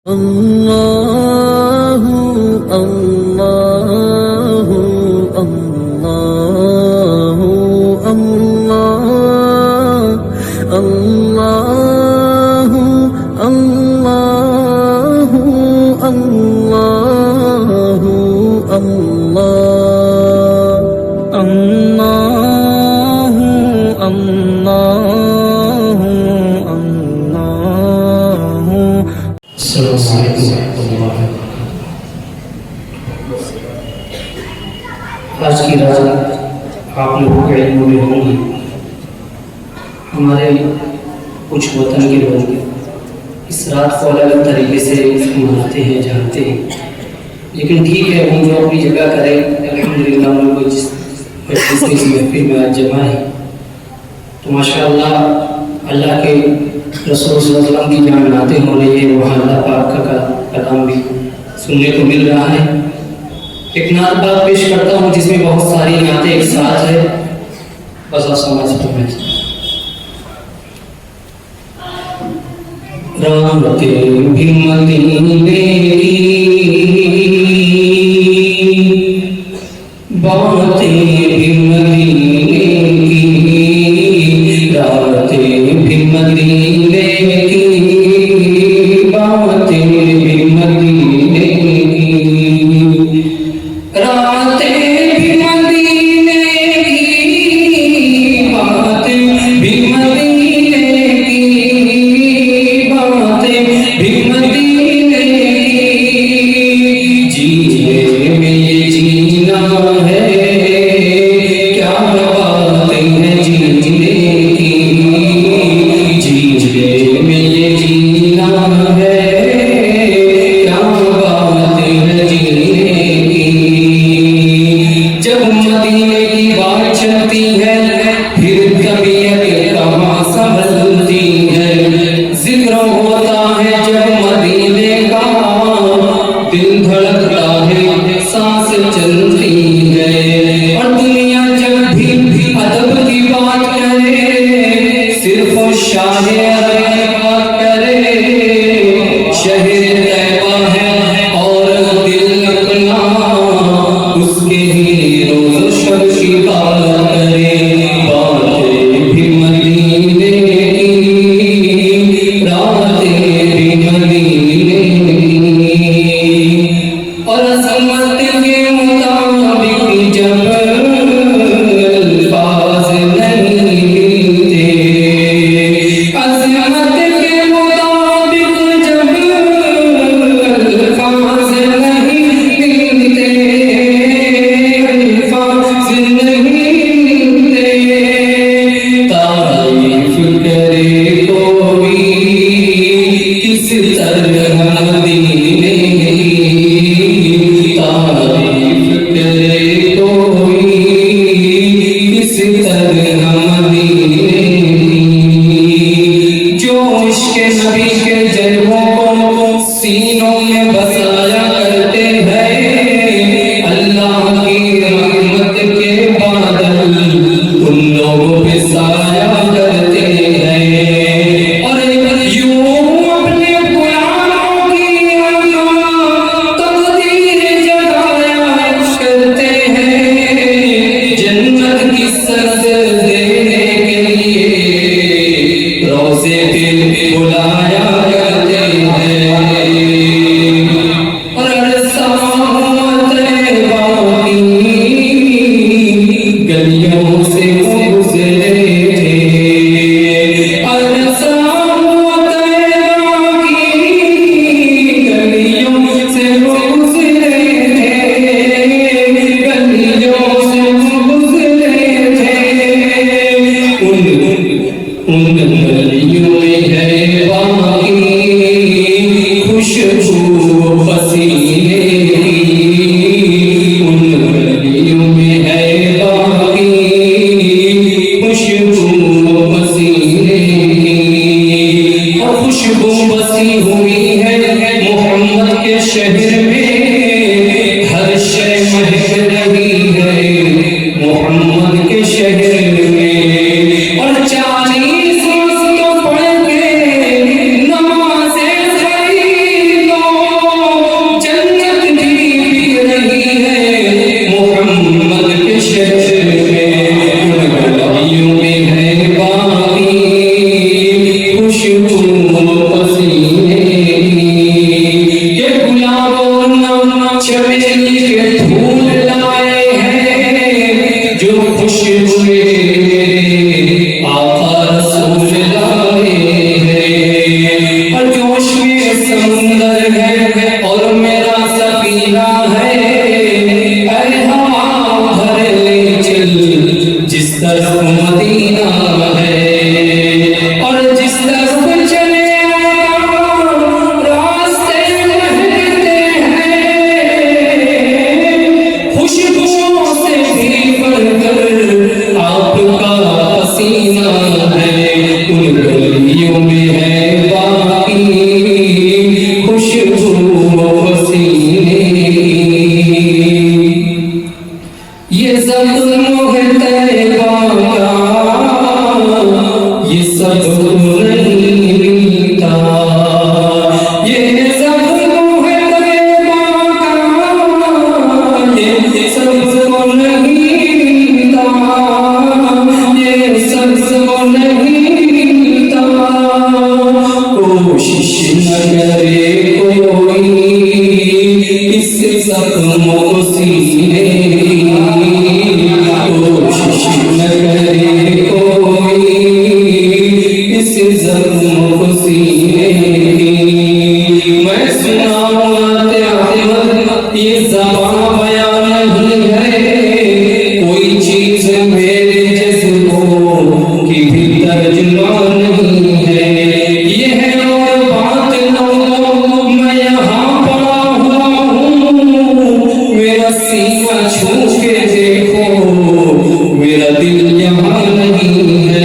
अल्लाहु अल्लाहु अल्लाहु अल्लाह अल्लाहु अल्लाहु अल्लाहु अल्लाह अल्लाहु अल्लाहु अल्लाहु। आज की रात आप लोगों के इल्म में होंगी। हमारे कुछ वतन के लोग इस रात को अलग अलग तरीके से मनाते हैं, जानते हैं, लेकिन ठीक है, हम जो अपनी जगह करें। अल्हम्दुलिल्लाह हम लोग जिस महफिल में आज जमा है तो माशाअल्लाह अल्लाह के रसूल सल्लल्लाहु अलैहि वसल्लम की जान नाते होने ये वहाँ अल्लाह पाक का कलाम भी सुनने को मिल रहा है। एक नात बात पेश करता हूँ जिसमें बहुत सारी नातें एक साथ है, बस आप समझ सकते। रामते भी मदीने की बातें भी मदीने की, रातें भी मदीने की बातें भी मदीने की, रातें भी मदीने की बातें भी मदीने की, बातें भी मदीने की, जीने में ये जीना है, क्या बातें हैं जीने की, जीने में ये जीना है, क्या बातें हैं जीने की। जब मदीने की बात चलती है फिर तबीयत कहाँ संभलती है, जिक्र होता है जब मदीने का, दिल धड़कता है, सांस चलती है। और दुनिया जब भी अदब की बात करे, सिर्फ शायर की बात करे, शहर तैबा है और दिल अपना उसके ही रोज़ शब की बात करे, बातें भी मदीने की, रातें भी मदीने की। और अज़मत के मुताबिक जब अल्फाज़ नहीं मिलते, अज़मत के मुताबिक जब अल्फाज़ नहीं मिलते, अल्फाज़ नहीं मिलते, तारीफ करे कोई किस तरह मदीने की, तारीफ करे कोई किस तरह मदीने की। जो इश्क़ नबी के जलवों को सीनों में बसाया करते हैं, अल्लाह की रहमत के बादल उन लोगों पे साया करते हैं। और यूं अपने गुलामों की तकदीर जगाया करते हैं, जन्नत की सरद देने के लिए रोज़े पे बुलाया करते हैं। और अरसात तैबा की गलियों से गुज़रे थे, अरसात तैबा की गलियों से गुज़रे थे, गलियों से गुज़रे थे। उन गलियों में है बाकी खुशबू पसीने की, उन गलियों में है बाकी खुशबू पसीने की। और खुशबू बसी हुई है मोहम्मद के शहर में, हर शय महक रही है मोहम्मद के शहर में। और 40 वक्त पढ़ के नमाज़ें सही खुशबू पसीने ये सब तैबा का ये सब नहीं मिलता ये सब तैबा का ये सब नहीं मिलता ये सब नहीं मिलता कोशिश न करे कोई इस जख्म को सीने कोशिश न करे कोई इस जख्म को सीने मैं सुनाऊंगा ये ज़बान बयान नहीं है कोई चीज मेरे जज्बों की भी तर्जुमा नहीं है ये है और बात लो मैं यहाँ पड़ा हुआ हूँ मेरा सीना छू के देखो मेरा दिल यहाँ नहीं है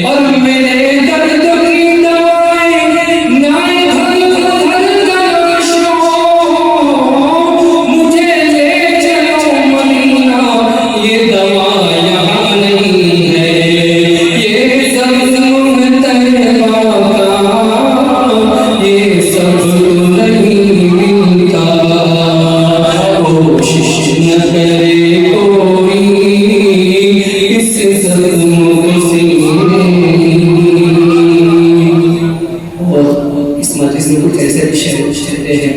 और मेरे दर्द की दवाएं नाए धर गलशो मुझे ले चलो मदीना ये दवा यहाँ नहीं है ये सब तैबा का ये सब नहीं मिलता कोशिश न करे कोई इस जख्म को सीने और इस मजलिस में कुछ ऐसे भी शेर चलते हैं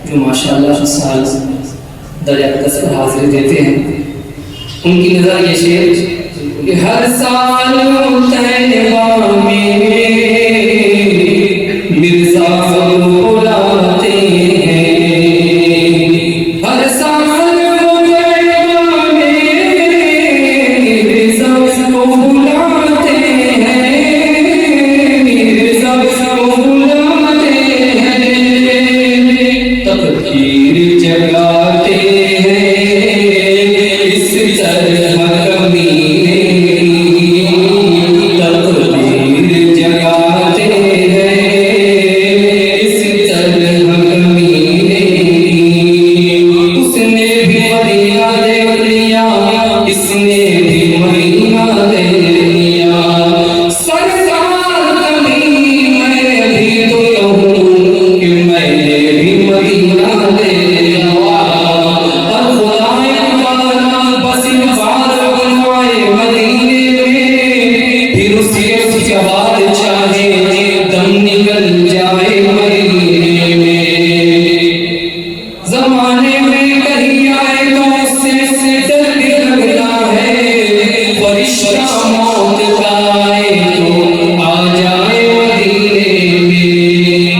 जो माशाअल्लाह साल दरियाकस पर हाजिर देते हैं उनकी नजर ये शेर कि हर साल तैबा में मिर्जा बुलाते हैं हर साल तैबा में मिर्जा को बुलाते हैं मिर्जा को बुलाते हैं तकदीर जगाते हैं इस तरह कमीने तकदीर जगाते हैं इस तरह कमीने उसने भी मदीना देख लिया इसने भी मदीना देख लिया सरकार कभी मैं भी तो कहूँ कि मैंने भी मदीना देख लिया और खुदाए ताला बस बार बनवाए मदीने में फिर उसके बाद चाहे दम निकल जाए मदीने में जमाने में कहीं आए तो उससे डर भी लगता है फरिश्ता मौत का आए तो आ जाए मदीने में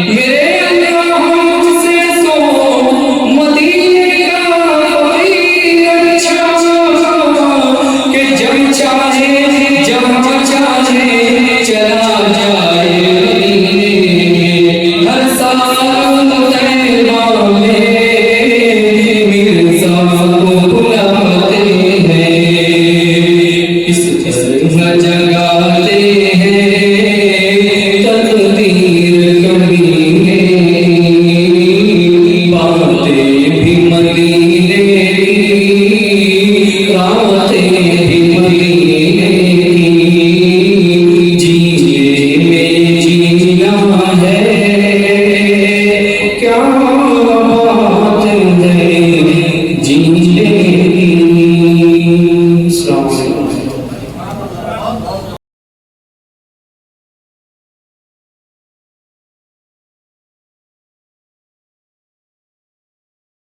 मेरे अल्लाह मुझसे सो मदीने का कोई अच्छा कि जब चाहे जब चाहे चला जाए मदीने में हर साल तैबा में मिर्जा को बुलाते हैं इस तरह जगाते हैं तकदीर कमीने बातें भी मदीने की रातें भी मदीने की जीने में जीना है क्या बात है